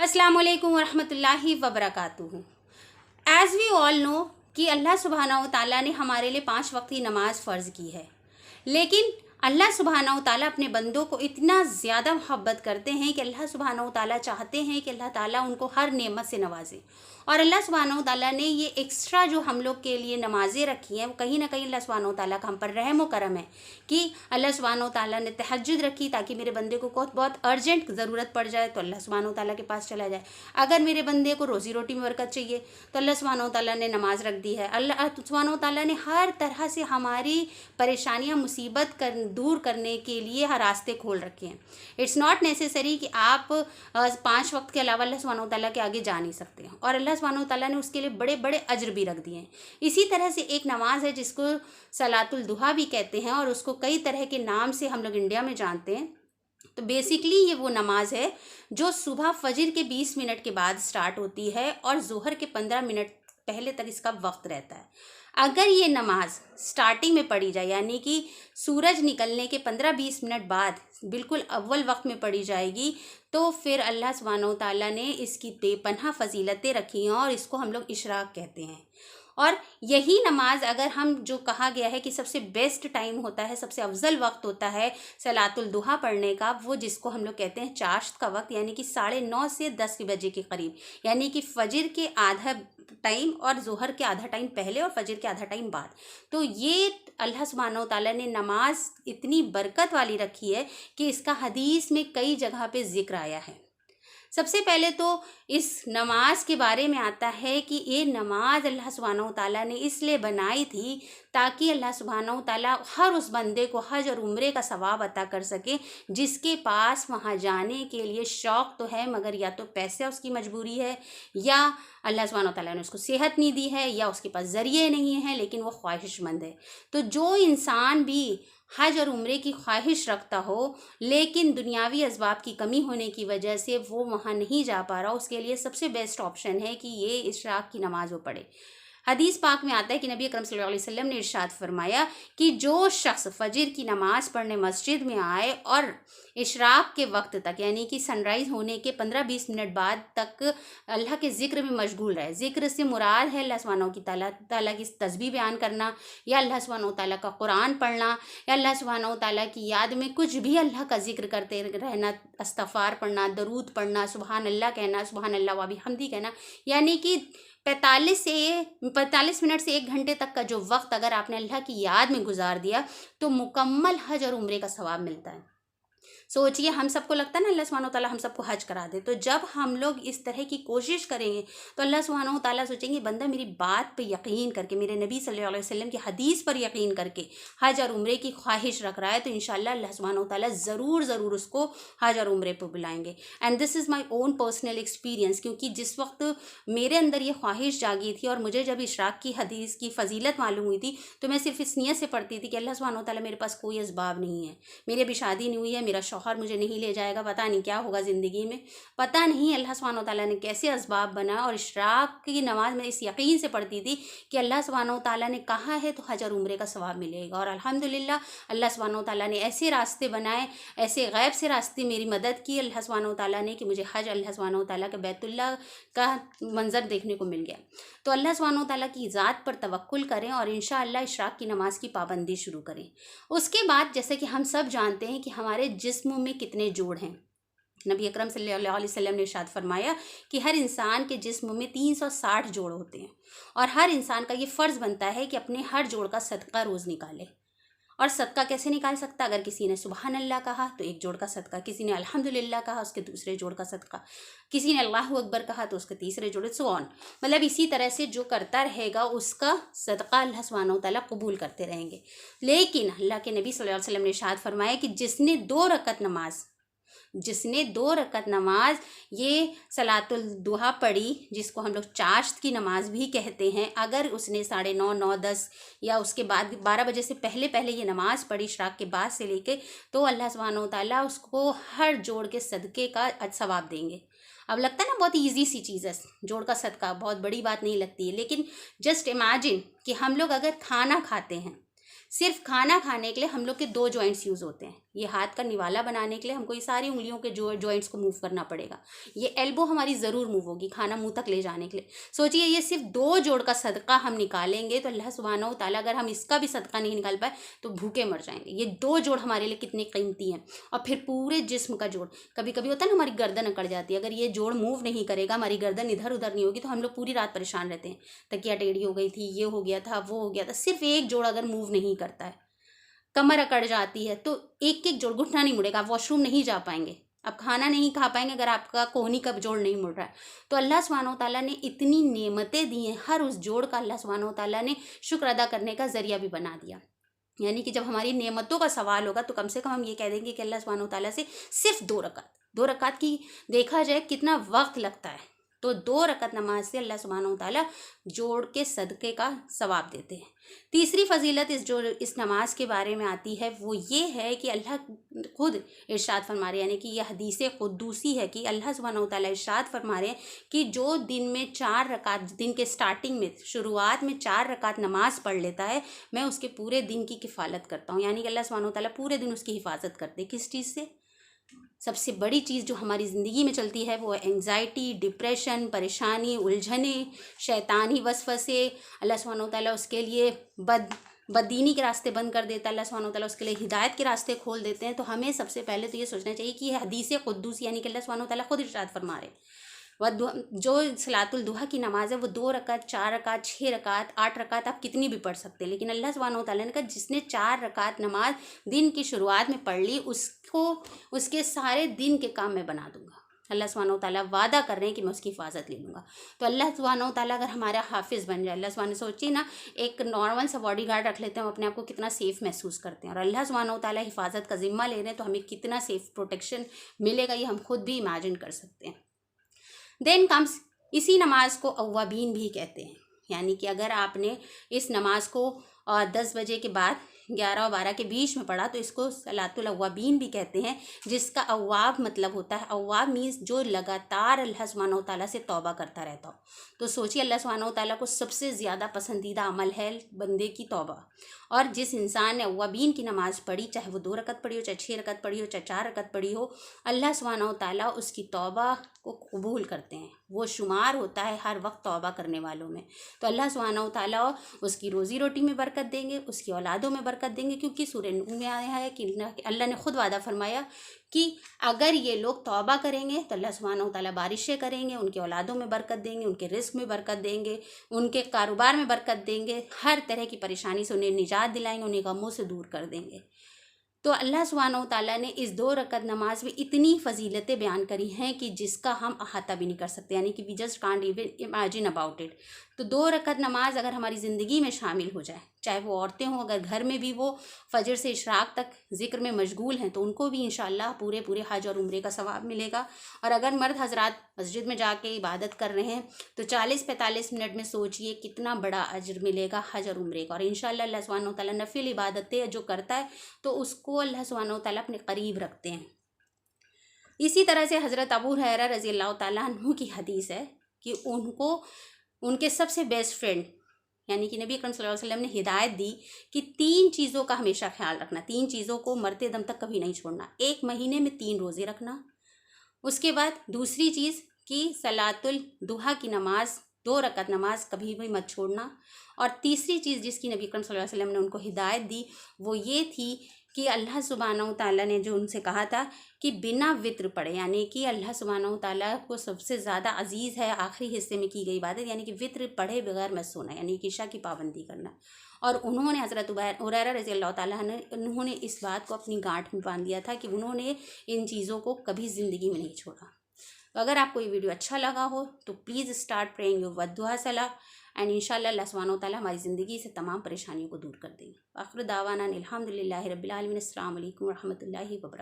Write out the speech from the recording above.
अस्सलाम वालेकुम वरहमतुल्लाहि वबरकातुहू। एज़ वी ऑल नो कि अल्लाह सुब्हानहू तआला ने हमारे लिए 5 वक्त की नमाज़ फ़र्ज़ की है, लेकिन अल्लाह सुब्हानहू तआला अपने बंदों को इतना ज़्यादा मोहब्बत करते हैं कि अल्लाह सुब्हानहू तआला चाहते हैं कि अल्लाह ताला उनको हर नेमत से नवाजे। और अल्लाह सुब्हानहू तआला ने ये एक्स्ट्रा जो हम लोग के लिए नमाज़ें रखी हैं, वो कहीं ना कहीं अल्लाह सुब्हानहू तआला का हम पर रहम व करम है कि अल्लाह सुब्हानहू तआला ने तहज्जुद रखी ताकि मेरे बंदे को बहुत अर्जेंट ज़रूरत पड़ जाए तो अल्लाह सुब्हानहू तआला के पास चला जाए। अगर मेरे बंदे को रोज़ी रोटी में बरकत चाहिए तो अल्लाह सुब्हानहू तआला ने नमाज़ रख दी है। अल्लाह सुब्हानहू तआला ने हर तरह से हमारी परेशानियाँ मुसीबत दूर करने के लिए हर रास्ते खोल रखे हैं। इट्स नॉट नेसेसरी कि आप 5 वक्त के अलावा अल्लाह सुब्हानहू तआला के आगे जा नहीं सकते हैं, और अल्लाह सुब्हानहू तआला ने उसके लिए बड़े बड़े अज्र भी रख दिए हैं। इसी तरह से एक नमाज है जिसको सलातुल दुहा भी कहते हैं, और उसको कई तरह के नाम से हम लोग इंडिया में जानते हैं। तो बेसिकली ये वो नमाज है जो सुबह फजर के 20 मिनट के बाद स्टार्ट होती है और ज़ोहर के 15 मिनट पहले तक इसका वक्त रहता है। अगर ये नमाज स्टार्टिंग में पढ़ी जाए, यानी कि सूरज निकलने के 15-20 मिनट बाद बिल्कुल अव्वल वक्त में पढ़ी जाएगी, तो फिर अल्लाह सुब्हानहू तआला ने इसकी बेपनाह फजीलतें रखी हैं और इसको हम लोग इशराक कहते हैं। और यही नमाज अगर हम जो कहा गया है कि सबसे बेस्ट टाइम होता है, सबसे अफजल वक्त होता है सलातुल दुहा पढ़ने का, वो जिसको हम लोग कहते हैं चाश्त का वक्त, यानी कि 9:30 से 10 बजे के करीब, यानी कि फ़जर के आधा टाइम और ज़ोहर के आधा टाइम पहले और फजर के आधा टाइम बाद। तो ये अल्लाह सुब्हानहू तआला ने नमाज इतनी बरकत वाली रखी है कि इसका हदीस में कई जगह पे ज़िक्र आया है। सबसे पहले तो इस नमाज के बारे में आता है कि ये नमाज अल्लाह सुब्हानहू तआला ने इसलिए बनाई थी ताकि अल्लाह सुब्हानहू तआला हर उस बंदे को हज और उम्रे का सवाब अता कर सके जिसके पास वहाँ जाने के लिए शौक़ तो है, मगर या तो पैसे उसकी मजबूरी है, या अल्लाह सुब्हानहू तआला ने उसको सेहत नहीं दी है, या उसके पास ज़रिए नहीं है, लेकिन वो ख्वाहिशमंद है। तो जो इंसान भी हज और उम्रे की ख्वाहिश रखता हो लेकिन दुनियावी असबाब की कमी होने की वजह से वो वहाँ नहीं जा पा रहा, उसके लिए सबसे बेस्ट ऑप्शन है कि ये इशराक की नमाज़ वो पढ़े। हदीस पाक में आता है कि नबी अकरम सल्लल्लाहु अलैहि वसल्लम ने इरशाद फरमाया कि जो शख्स फजर की नमाज़ पढ़ने मस्जिद में आए और इशराक के वक्त तक, यानी कि सनराइज़ होने के 15-20 मिनट बाद तक अल्लाह के ज़िक्र में मशगूल रहे। ज़िक्र से मुराद है अल्लाह सुब्हानहू तआला की तस्बीह बयान करना, या अल्लाह सुब्हानहू तआला का कुरान पढ़ना, या अल्लाह सुब्हानहू तआला की याद में कुछ भी अल्लाह का ज़िक्र करते रहना, इस्तग़फ़ार पढ़ना, दरूद पढ़ना, सुबहान अल्लाह कहना, सुबहान अल्लाह व बिहम्दी कहना। यानी कि 45 मिनट से 1 घंटे तक का जो वक्त अगर आपने अल्लाह की याद में गुजार दिया तो मुकम्मल हज और उम्रे का सवाब मिलता है। सोचिए, हम सबको लगता है ना अल्लाह सुब्हानहू तआला हम सबको हज करा दे, तो जब हम लोग इस तरह की कोशिश करेंगे तो अल्लाह सुब्हानहू तआला सोचेंगे बंदा मेरी बात पे यकीन करके, मेरे नबी सल्लल्लाहु अलैहि वसल्लम की हदीस पर यकीन करके हज और उम्रे की ख्वाहिश रख रहा है, तो इंशाअल्लाह अल्लाह सुब्हानहू तआला ज़रूर उसको हज और उम्रे पर बुलाएंगे। And this is my own personal experience, क्योंकि जिस वक्त मेरे अंदर ये ख्वाहिश जागी थी और मुझे जब इशराक की हदीस की फ़जीलत मालूम हुई थी, तो मैं सिर्फ इस नियत से पढ़ती थी कि अल्लाह सुब्हानहू तआला मेरे पास कोई असबाब नहीं है, मेरी अभी शादी नहीं हुई है, मेरा शौहर मुझे नहीं ले जाएगा, पता नहीं क्या होगा ज़िंदगी में, पता नहीं अल्लाह सुब्हानहू तआला ने कैसे असबाब बनाया। और इशराक की नमाज़ में इस यकीन से पढ़ती थी कि अल्लाह सुब्हानहू तआला ने कहा है तो हज और उम्रे का सवाब मिलेगा। और अल्हम्दुलिल्लाह अल्लाह सुब्हानहू तआला ने ऐसे रास्ते बनाए, ऐसे गैब से रास्ते मेरी मदद की अल्लाह सुब्हानहू तआला ने कि मुझे हज अल्लाह सुब्हानहू तआला के बैतुल्लाह का मंज़र देखने को मिल गया। तो अल्लाह सुब्हानहू तआला की ज़ात पर तवक्कुल करें और इंशाअल्लाह इशराक की नमाज़ की पाबंदी शुरू करें। उसके बाद जैसे कि हम सब जानते हैं कि हमारे जिस्म में कितने जोड़ हैं। नबी अकरम सल्लल्लाहु अलैहि वसल्लम ने इरशाद फरमाया कि हर इंसान के जिस्म में 360 जोड़ होते हैं, और हर इंसान का ये फ़र्ज़ बनता है कि अपने हर जोड़ का सदका रोज़ निकाले। और सदका कैसे निकाल सकता? अगर किसी ने सुबहान अल्लाह कहा तो 1 जोड़ का सदका, किसी ने अल्हम्दुलिल्लाह कहा उसके दूसरे जोड़ का सदका, किसी ने अल्लाहु अकबर कहा तो उसके तीसरे जोड़, सो ऑन। मतलब इसी तरह से जो करता रहेगा उसका सदका अल्लाह सुब्हानहू तआला कबूल करते रहेंगे। लेकिन अल्लाह के नबी सल्लल्लाहु अलैहि वसल्लम ने इरशाद फरमाया कि जिसने 2 रकत नमाज ये सलातुल दुहा पढ़ी, जिसको हम लोग चाश्त की नमाज भी कहते हैं, अगर उसने 9:30, 9, 10 या उसके बाद 12 बजे से पहले ये नमाज़ पढ़ी इशराक के बाद से लेके, तो अल्लाह सुब्हानहू तआला उसको हर जोड़ के सदक़े का सवाब देंगे। अब लगता है ना बहुत ईजी सी चीज़ है, जोड़ का सदका बहुत बड़ी बात नहीं लगती है, लेकिन जस्ट इमेजिन कि हम लोग अगर खाना खाते हैं, सिर्फ खाना खाने के लिए हम लोग के 2 जॉइंट्स यूज़ होते हैं। ये हाथ का निवाला बनाने के लिए हमको ये सारी उंगलियों के जॉइंट्स को मूव करना पड़ेगा। ये एल्बो हमारी ज़रूर मूव होगी खाना मुंह तक ले जाने के लिए। सोचिए ये सिर्फ 2 जोड़ का सदका हम निकालेंगे तो अल्लाह सुब्हानहू व तआला अगर हम इसका भी सदका नहीं निकाल पाए तो भूखे मर जाएंगे। ये 2 जोड़ हमारे लिए कितनी कीमती हैं। और फिर पूरे जिस्म का जोड़, कभी कभी होता है ना हमारी गर्दन अकड़ जाती है, अगर ये जोड़ मूव नहीं करेगा, हमारी गर्दन इधर उधर नहीं होगी तो हम लोग पूरी रात परेशान रहते हैं। तकिया टेढ़ी हो गई थी, ये हो गया था, वो हो गया था। सिर्फ एक जोड़ अगर मूव नहीं करता है, कमर अकड़ जाती है, तो एक एक जोड़, घुटना नहीं मुड़ेगा, आप वॉशरूम नहीं जा पाएंगे, आप खाना नहीं खा पाएंगे अगर आपका कोहनी का जोड़ नहीं मुड़ रहा है। तो अल्लाह सुब्हानहू व तआला ने इतनी नेमतें दी हैं, हर उस जोड़ का अल्लाह सुब्हानहू व तआला ने शुक्र अदा करने का ज़रिया भी बना दिया। यानी कि जब हमारी नेमतों का सवाल होगा तो कम से कम हम ये कह देंगे कि अल्लाह सुब्हानहू व तआला से सिर्फ 2 रकात की देखा जाए कितना वक्त लगता है, तो 2 रकात नमाज से अल्लाह सुब्हानहू व तआला जोड़ के सदक़े का सवाब देते हैं। तीसरी फजीलत इस नमाज के बारे में आती है वो ये है कि अल्लाह खुद इरशाद फरमा रहे हैं, यानी कि यह हदीस कुद्दूसी है कि अल्लाह सुब्हानहू व तआला इरशाद फरमा रहे हैं कि जो दिन में 4 रकात, दिन के स्टार्टिंग में शुरुआत में 4 रकात नमाज पढ़ लेता है, मैं उसके पूरे दिन की किफ़ालत करता हूँ। यानी कि अल्लाह सुब्हानहू व तआला पूरे दिन उसकी हिफाजत करते हैं। किस चीज़ से? सबसे बड़ी चीज़ जो हमारी ज़िंदगी में चलती है वो एंग्जाइटी, डिप्रेशन, परेशानी, उलझने, शैतानी वसवसे। अल्लाह सुब्हानहू व तआला उसके लिए बददीनी के रास्ते बंद कर देता है, अल्लाह सुब्हानहू व तआला उसके लिए हिदायत के रास्ते खोल देते हैं। तो हमें सबसे पहले तो ये सोचना चाहिए कि यह हदीस कुद्दूसी, यानी कि अल्लाह सुब्हानहू व तआला खुद इरशाद फरमा रहे हैं, वह जो सलातुल दुहा की नमाज़ है वो 2 रकात, 4 रकात, 6 रकात, 8 रकात आप कितनी भी पढ़ सकते हैं। लेकिन अल्लाह सुब्हानहू व तआला ने कहा जिसने 4 रकात नमाज दिन की शुरुआत में पढ़ ली उसको उसके सारे दिन के काम मैं बना दूंगा। अल्लाह सुब्हानहू व तआला वादा कर रहे हैं कि मैं उसकी हिफाजत ले लूँगा। तो अल्लाह सुब्हानहू व तआला अगर हमारा हाफिज़ बन जाए, अल्लाह सुब्हानहू, सोचिए ना एक नॉर्मल सा बॉडी गार्ड रख लेते हैं, हम अपने आप को कितना सेफ़ महसूस करते हैं, और अल्लाह सुब्हानहू व तआला हिफाजत का ज़िम्मा ले रहे हैं तो हमें कितना सेफ़ प्रोटेक्शन मिलेगा ये हम खुद भी इमेजिन कर सकते हैं। देन कम्स, इसी नमाज को अव्वाबीन भी कहते हैं। यानी कि अगर आपने इस नमाज को 10 बजे के बाद 11 और 12 के बीच में पढ़ा तो इसको सलातुल अव्वाबीन भी कहते हैं, जिसका अव्वाब मतलब होता है, अव्वाब मीन्स जो लगातार अल्लाह सुब्हानहू व तआला से तौबा करता रहता हो। तो सोचिए अल्लाह सुब्हानहू व तआला को सबसे ज़्यादा पसंदीदा अमल है बंदे की तौबा, और जिस इंसान ने अव्वाबीन की नमाज़ पढ़ी, चाहे वो 2 रकात पढ़ी हो, चाहे 6 रकात पढ़ी हो, चाहे 4 रकात पढ़ी हो, अल्लाह सुब्हानहू व तआला उसकी तौबा को कबूल करते हैं। वो शुमार होता है हर वक्त तौबा करने वालों में। तो अल्लाह सुब्हानहू व तआला उसकी रोज़ी रोटी में बरकत देंगे, उसकी औलादों में बरकत देंगे, क्योंकि सूरह नूह में आया है कि अल्लाह ने खुद वादा फरमाया कि अगर ये लोग तौबा करेंगे तो अल्लाह सुब्हानहू व तआला बारिशें करेंगे, उनके औलादों में बरकत देंगे, उनके रिस्क में बरकत देंगे, उनके कारोबार में बरकत देंगे, हर तरह की परेशानी से उन्हें निजात दिलाएंगे, उन्हें गमों से दूर कर देंगे। तो अल्लाह सुब्हानहू व तआला ने इस 2 रकात नमाज में इतनी फजीलतें बयान करी हैं कि जिसका हम अहाता भी नहीं कर सकते, यानी कि we just can't even imagine about it. तो 2 रकात नमाज अगर हमारी ज़िंदगी में शामिल हो जाए, चाहे वो औरतें हों, अगर घर में भी वो फजर से इशराक तक ज़िक्र में मशगूल हैं तो उनको भी इंशाअल्लाह पूरे हज और उम्रे का सवाब मिलेगा। और अगर मर्द हजरात मस्जिद में जाके इबादत कर रहे हैं तो 40-45 मिनट में सोचिए कितना बड़ा अजर मिलेगा हज और उम्रे का। और इंशाअल्लाह अल्लाह सुब्हानहू व तआला नफिल इबादतें जो करता है तो उसको अल्लाह सुब्हानहू व तआला अपने करीब रखते हैं। इसी तरह से हज़रत अबू हुरैरा रज़ी अल्लाह तआला अन्हु की हदीस है कि उनको उनके सबसे बेस्ट फ्रेंड यानी कि नबी अकरम सल्लल्लाहु अलैहि वसल्लम ने हिदायत दी कि 3 चीज़ों का हमेशा ख्याल रखना, 3 चीज़ों को मरते दम तक कभी नहीं छोड़ना। 1 महीने में 3 रोज़े रखना, उसके बाद दूसरी चीज़ कि सलातुल दुहा की नमाज 2 रकात नमाज कभी भी मत छोड़ना, और तीसरी चीज़ जिसकी नबी अकरम सल्लल्लाहु अलैहि वसल्लम ने उनको हिदायत दी वो ये थी कि अल्लाह सुब्हानहू व तआला ने जो उनसे कहा था कि बिना वित्र पढ़े, यानी कि अल्लाह सुब्हानहू व तआला को सबसे ज़्यादा अजीज़ है आखिरी हिस्से में की गई इबादत, यानी कि वित्र पढ़े बगैर मत सोना, यानी कि इशा की पाबंदी करना। और उन्होंने हज़रत हुरैरा रज़ी अल्लाह तआला उन्होंने इस बात को अपनी गांठ में बांध दिया था कि उन्होंने इन चीज़ों को कभी ज़िंदगी में नहीं छोड़ा। तो अगर आपको ये वीडियो अच्छा लगा हो तो प्लीज़ स्टार्ट प्रेइंग योर वद्दुआ सलाह, एंड इंशाअल्लाह अल्लाह सुब्हानहू व तआला हमारी ज़िंदगी से तमाम परेशानियों को दूर कर देंगे। आखिर दावाना अल्हम्दुलिल्लाहि रब्बिल आलमीन। अस्सलामु अलैकुम व रहमतुल्लाहि व बरकातहू।